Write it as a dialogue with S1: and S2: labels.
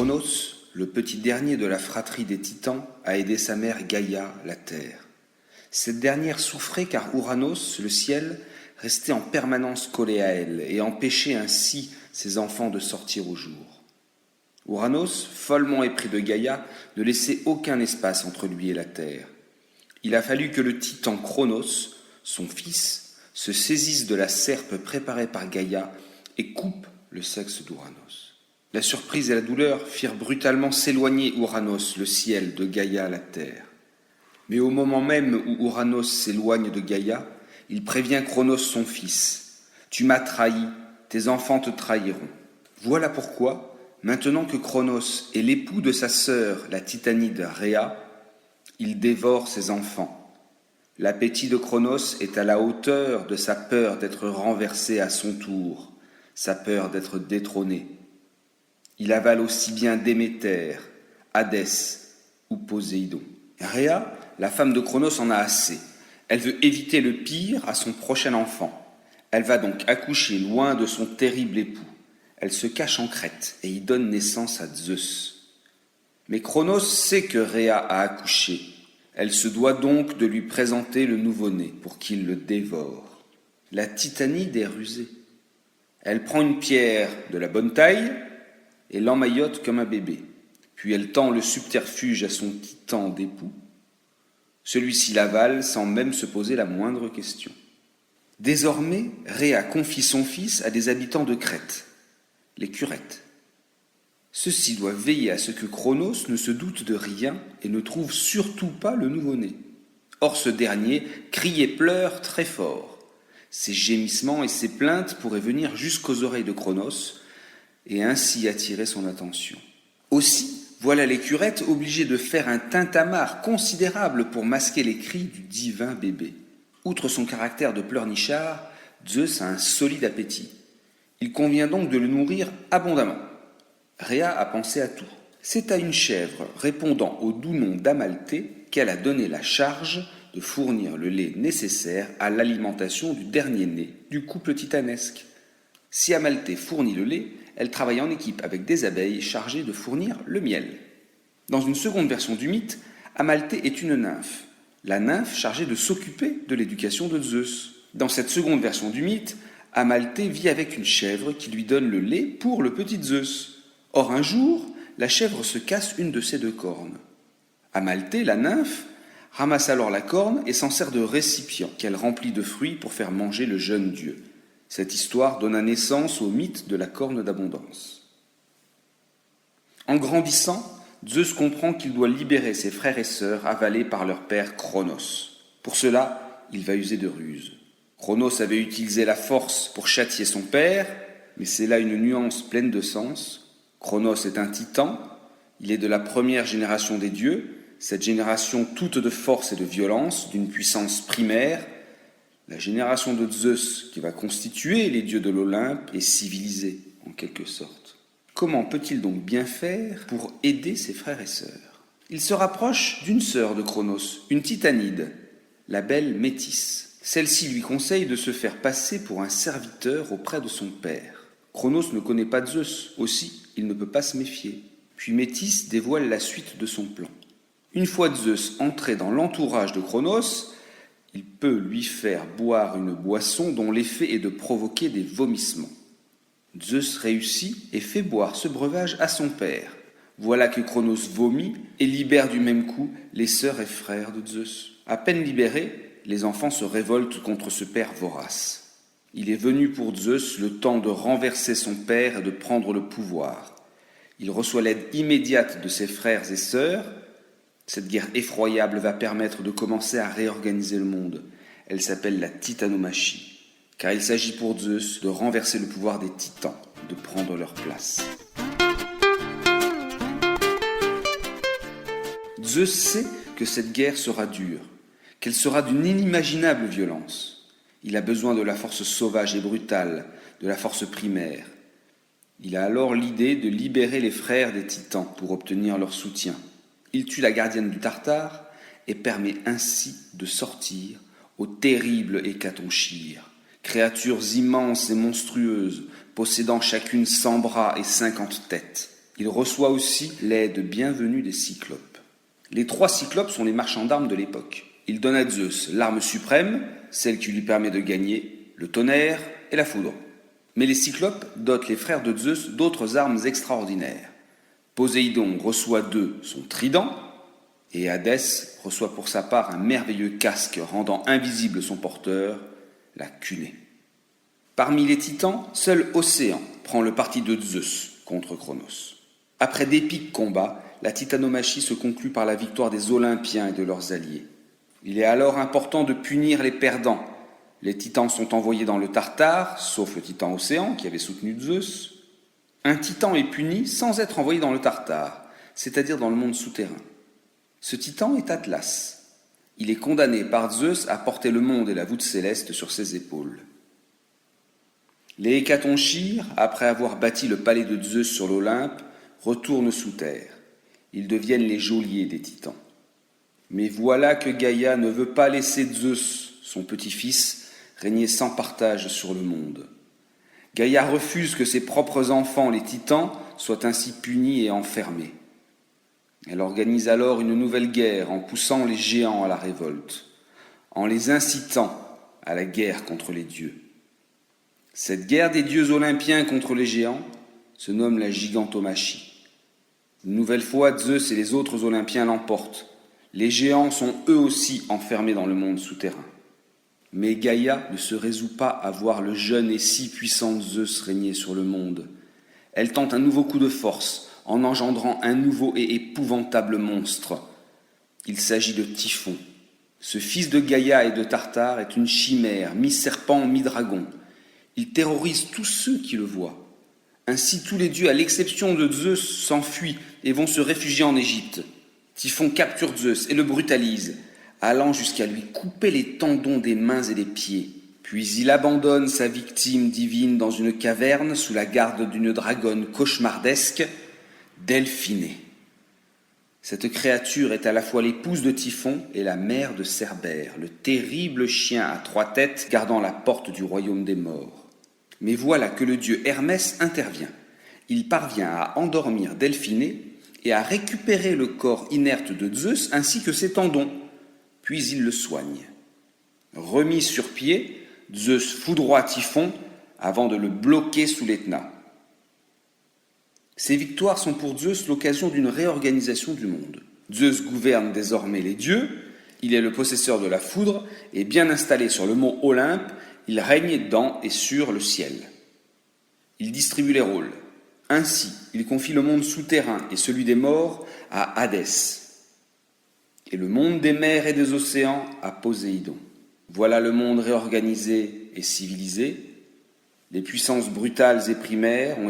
S1: Cronos, le petit dernier de la fratrie des Titans, a aidé sa mère Gaïa, la terre. Cette dernière souffrait car Ouranos, le ciel, restait en permanence collé à elle et empêchait ainsi ses enfants de sortir au jour. Ouranos, follement épris de Gaïa, ne laissait aucun espace entre lui et la terre. Il a fallu que le titan Cronos, son fils, se saisisse de la serpe préparée par Gaïa et coupe le sexe d'Ouranos. La surprise et la douleur firent brutalement s'éloigner Ouranos, le ciel, de Gaïa, la terre. Mais au moment même où Ouranos s'éloigne de Gaïa, il prévient Cronos, son fils. « Tu m'as trahi, tes enfants te trahiront. » Voilà pourquoi, maintenant que Cronos est l'époux de sa sœur, la titanide Rhéa, il dévore ses enfants. L'appétit de Cronos est à la hauteur de sa peur d'être renversé à son tour, sa peur d'être détrôné. Il avale aussi bien Déméter, Hadès ou Poséidon. Rhéa, la femme de Cronos, en a assez. Elle veut éviter le pire à son prochain enfant. Elle va donc accoucher loin de son terrible époux. Elle se cache en Crète et y donne naissance à Zeus. Mais Cronos sait que Rhéa a accouché. Elle se doit donc de lui présenter le nouveau-né pour qu'il le dévore. La titanide est rusée. Elle prend une pierre de la bonne taille et l'emmaillote comme un bébé. Puis elle tend le subterfuge à son titan d'époux. Celui-ci l'avale sans même se poser la moindre question. Désormais, Rhéa confie son fils à des habitants de Crète, les Curettes. Ceux-ci doivent veiller à ce que Cronos ne se doute de rien et ne trouve surtout pas le nouveau-né. Or ce dernier crie et pleure très fort. Ses gémissements et ses plaintes pourraient venir jusqu'aux oreilles de Cronos et ainsi attirer son attention. Aussi, voilà les Curettes obligées de faire un tintamarre considérable pour masquer les cris du divin bébé. Outre son caractère de pleurnichard, Zeus a un solide appétit. Il convient donc de le nourrir abondamment. Rhéa a pensé à tout. C'est à une chèvre répondant au doux nom d'Amalthée qu'elle a donné la charge de fournir le lait nécessaire à l'alimentation du dernier-né du couple titanesque. Si Amalthée fournit le lait, elle travaille en équipe avec des abeilles chargées de fournir le miel. Dans une seconde version du mythe, Amalthée est une nymphe, la nymphe chargée de s'occuper de l'éducation de Zeus. Dans cette seconde version du mythe, Amalthée vit avec une chèvre qui lui donne le lait pour le petit Zeus. Or un jour, la chèvre se casse une de ses deux cornes. Amalthée, la nymphe, ramasse alors la corne et s'en sert de récipient qu'elle remplit de fruits pour faire manger le jeune dieu. Cette histoire donna naissance au mythe de la corne d'abondance. En grandissant, Zeus comprend qu'il doit libérer ses frères et sœurs avalés par leur père Cronos. Pour cela, il va user de ruses. Cronos avait utilisé la force pour châtier son père, mais c'est là une nuance pleine de sens. Cronos est un titan, il est de la première génération des dieux, cette génération toute de force et de violence, d'une puissance primaire. La génération de Zeus, qui va constituer les dieux de l'Olympe, est civilisée, en quelque sorte. Comment peut-il donc bien faire pour aider ses frères et sœurs ? Il se rapproche d'une sœur de Cronos, une titanide, la belle Métis. Celle-ci lui conseille de se faire passer pour un serviteur auprès de son père. Cronos ne connaît pas Zeus, aussi il ne peut pas se méfier. Puis Métis dévoile la suite de son plan. Une fois Zeus entré dans l'entourage de Cronos, il peut lui faire boire une boisson dont l'effet est de provoquer des vomissements. Zeus réussit et fait boire ce breuvage à son père. Voilà que Cronos vomit et libère du même coup les sœurs et frères de Zeus. À peine libérés, les enfants se révoltent contre ce père vorace. Il est venu pour Zeus le temps de renverser son père et de prendre le pouvoir. Il reçoit l'aide immédiate de ses frères et sœurs. Cette guerre effroyable va permettre de commencer à réorganiser le monde. Elle s'appelle la titanomachie, car il s'agit pour Zeus de renverser le pouvoir des titans, de prendre leur place. Zeus sait que cette guerre sera dure, qu'elle sera d'une inimaginable violence. Il a besoin de la force sauvage et brutale, de la force primaire. Il a alors l'idée de libérer les frères des titans pour obtenir leur soutien. Il tue la gardienne du Tartare et permet ainsi de sortir au terrible Hécatonchire, créatures immenses et monstrueuses, possédant chacune 100 bras et 50 têtes. Il reçoit aussi l'aide bienvenue des Cyclopes. Les 3 Cyclopes sont les marchands d'armes de l'époque. Ils donnent à Zeus l'arme suprême, celle qui lui permet de gagner, le tonnerre et la foudre. Mais les Cyclopes dotent les frères de Zeus d'autres armes extraordinaires. Poséidon reçoit d'eux son trident, et Hadès reçoit pour sa part un merveilleux casque rendant invisible son porteur, la cunée. Parmi les titans, seul Océan prend le parti de Zeus contre Cronos. Après d'épiques combats, la titanomachie se conclut par la victoire des Olympiens et de leurs alliés. Il est alors important de punir les perdants. Les titans sont envoyés dans le Tartare, sauf le titan Océan qui avait soutenu Zeus. Un titan est puni sans être envoyé dans le Tartare, c'est-à-dire dans le monde souterrain. Ce titan est Atlas. Il est condamné par Zeus à porter le monde et la voûte céleste sur ses épaules. Les Hécatonchires, après avoir bâti le palais de Zeus sur l'Olympe, retournent sous terre. Ils deviennent les geôliers des titans. Mais voilà que Gaïa ne veut pas laisser Zeus, son petit-fils, régner sans partage sur le monde. Gaïa refuse que ses propres enfants, les titans, soient ainsi punis et enfermés. Elle organise alors une nouvelle guerre en poussant les géants à la révolte, en les incitant à la guerre contre les dieux. Cette guerre des dieux olympiens contre les géants se nomme la gigantomachie. Une nouvelle fois, Zeus et les autres Olympiens l'emportent. Les géants sont eux aussi enfermés dans le monde souterrain. Mais Gaïa ne se résout pas à voir le jeune et si puissant Zeus régner sur le monde. Elle tente un nouveau coup de force, en engendrant un nouveau et épouvantable monstre. Il s'agit de Typhon. Ce fils de Gaïa et de Tartare est une chimère, mi-serpent, mi-dragon. Il terrorise tous ceux qui le voient. Ainsi, tous les dieux, à l'exception de Zeus, s'enfuient et vont se réfugier en Égypte. Typhon capture Zeus et le brutalise, allant jusqu'à lui couper les tendons des mains et des pieds. Puis il abandonne sa victime divine dans une caverne sous la garde d'une dragonne cauchemardesque, Delphinée. Cette créature est à la fois l'épouse de Typhon et la mère de Cerbère, le terrible chien à 3 têtes gardant la porte du royaume des morts. Mais voilà que le dieu Hermès intervient. Il parvient à endormir Delphinée et à récupérer le corps inerte de Zeus ainsi que ses tendons. Puis il le soigne. Remis sur pied, Zeus foudroie Typhon avant de le bloquer sous l'Etna. Ces victoires sont pour Zeus l'occasion d'une réorganisation du monde. Zeus gouverne désormais les dieux, il est le possesseur de la foudre et bien installé sur le mont Olympe, il règne dans et sur le ciel. Il distribue les rôles. Ainsi, il confie le monde souterrain et celui des morts à Hadès, et le monde des mers et des océans à Poséidon. Voilà le monde réorganisé et civilisé. Les puissances brutales et primaires ont